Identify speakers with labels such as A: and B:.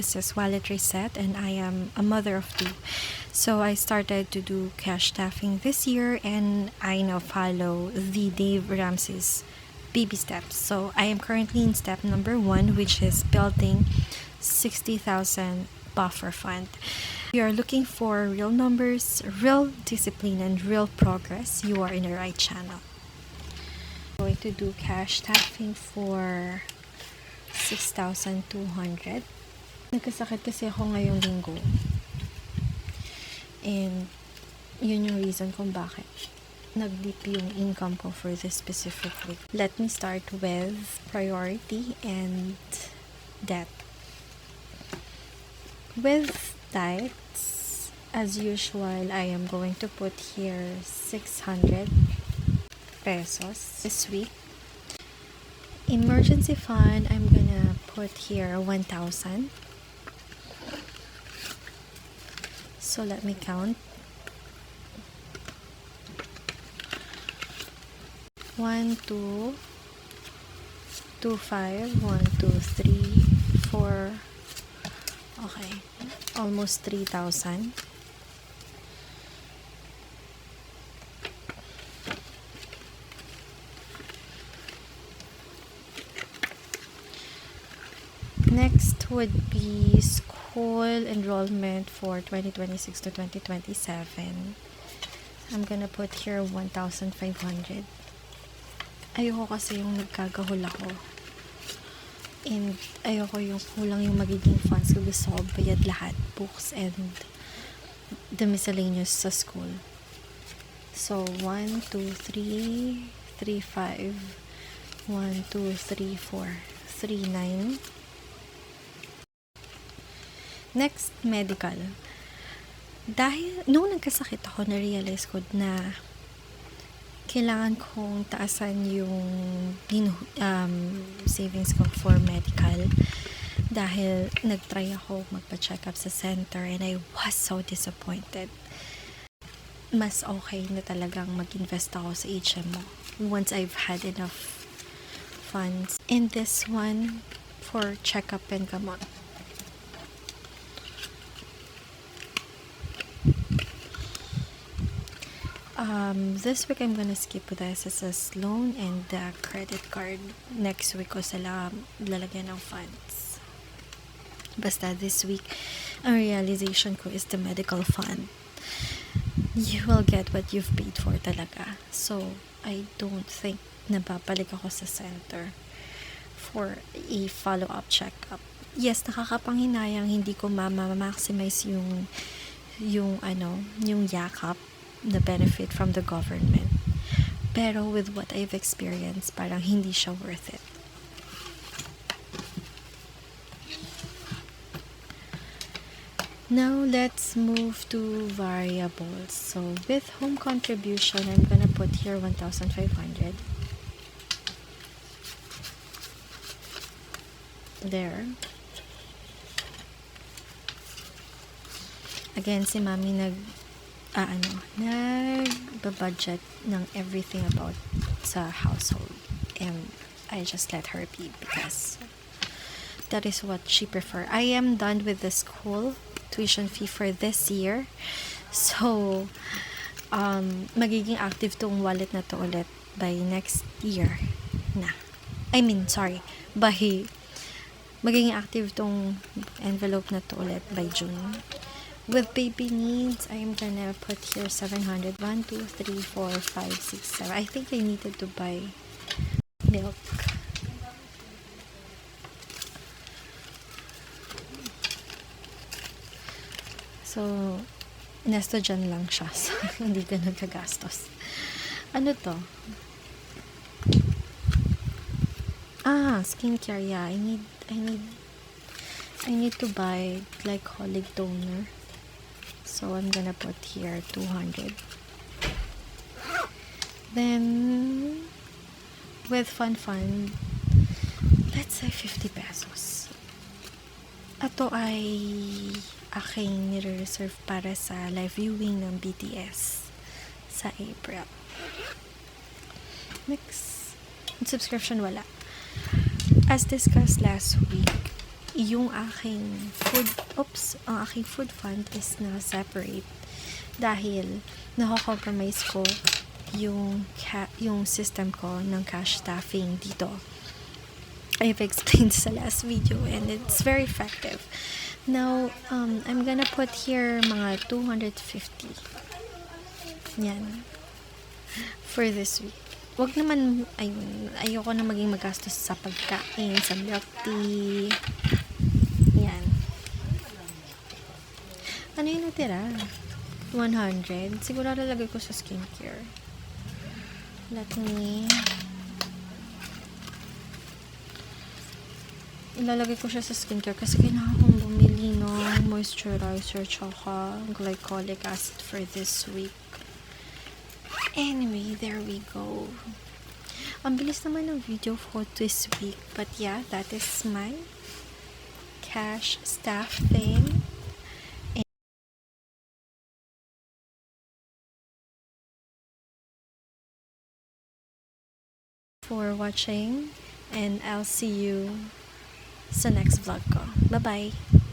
A: This is Wallet Reset, and I am a mother of two. So I started to do cash staffing this year, and I now follow the Dave Ramsey's baby steps. So I am currently in step number 1, which is building 60,000 buffer fund. If you are looking for real numbers, real discipline, and real progress, you are in the right channel. I'm going to do cash staffing for 6,200. Nagkasakit kasi ako ngayong linggo. And yun yung reason kung bakit nag-dip yung income ko for this specific week. Let me start with priority and debt. With tithes, as usual, I am going to put here 600 pesos this week. Emergency fund, I'm gonna put here 1,000. So let me count. 1, 2, 2, 5, 1, 2, 3, 4. Okay, almost 3,000. Next would be school enrollment for 2026 to 2027. I'm gonna put here 1,500. Ayoko kasi yung nagkagahol ako. And ayoko yung kulang yung magiging funds ko. Gusto ko bayad lahat, books and the miscellaneous sa school. So 1, 2, 3, 3, 5, 1, 2, 3, 4, 3, 9. Next, medical. Dahil nung nagkasakit ako, na-realize ko na kailangan kong taasan yung savings ko for medical. Dahil nag-try ako magpa-check up sa center and I was so disappointed. Mas okay na talagang mag-invest ako sa HMO once I've had enough funds. And this one for check-up and gamot. This week I'm gonna skip the SSS loan and the credit card. Next week ko sila lalagyan ng funds. Basta this week, ang realization ko is the medical fund. You will get what you've paid for talaga. So, I don't think na babalik ako sa center for a follow-up check-up. Yes, nakakapanghinayang hindi ko ma-maximize yung yakap, the benefit from the government. Pero with what I've experienced, parang hindi siya worth it. Now, let's move to variables. So, with home contribution, I'm gonna put here 1,500. There. Again, si Mami nag-budget ng everything about sa household. And I just let her be because that is what she prefer. I am done with the school tuition fee for this year. So, magiging active tong wallet na to ulit by next year na. Magiging active tong envelope na to ulit by June. With baby needs, I am gonna put here 700. 1, 2, 3, 4, 5, 6, 7. I think I needed to buy milk. So, nesto dyan lang siya. So, hindi ganun kagastos. Ano to? Skincare. Yeah, I need to buy glycolic toner. So, I'm gonna put here 200. Then, with fund, let's say 50 pesos. Ato ay aking nire-reserve para sa live viewing ng BTS sa April. Next, subscription wala. As discussed last week, yung ang aking food fund is na separate dahil nako-compromise ko yung system ko ng cash staffing dito. I've explained sa last video and it's very effective. Now, I'm gonna put here mga 250. Yan. For this week. Wag naman, ayoko na maging magastos sa pagkain, sa milk tea. Yan. Ano yung natira? 100. Siguro lalagay ko sa skincare. Ilalagay ko siya sa skincare kasi kailangan kong bumili ng moisturizer tsaka glycolic acid for this week. Anyway, there we go. Ang bilis naman ng video for this week. But yeah, that is my cash staffing. For watching, and I'll see you sa next vlog ko. Bye-bye!